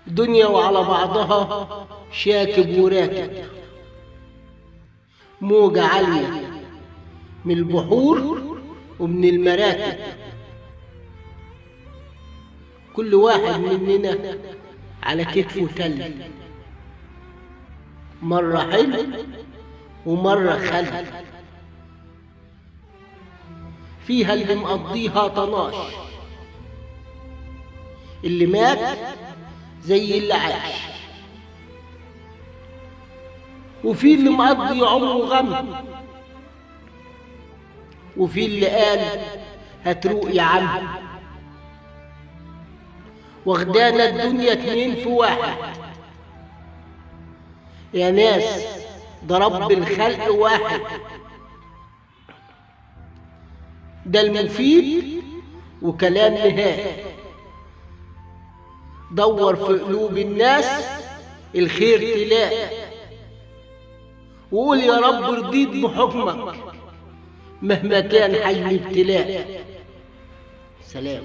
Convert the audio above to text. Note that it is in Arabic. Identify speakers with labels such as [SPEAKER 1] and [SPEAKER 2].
[SPEAKER 1] دنيا وعلى بعضها شاكب وراكب، موجة عالية من البحور ومن المراكب. كل واحد مننا على كتفه تل، مرة حلو ومرة خل، فيها اللي مقضيها طناش، اللي مات زي اللي عاش، وفي اللي مقضي عمره غم، وفي اللي قال هتروق يا عم. واخدانا الدنيا اتنين في واحد، يا ناس ده رب الخلق واحد، ده المفيد وكلام نهائي. دور في قلوب الناس الخير تلاقي، وقول يا رب رضيت بحكمك مهما كان حجم ابتلاء. سلام.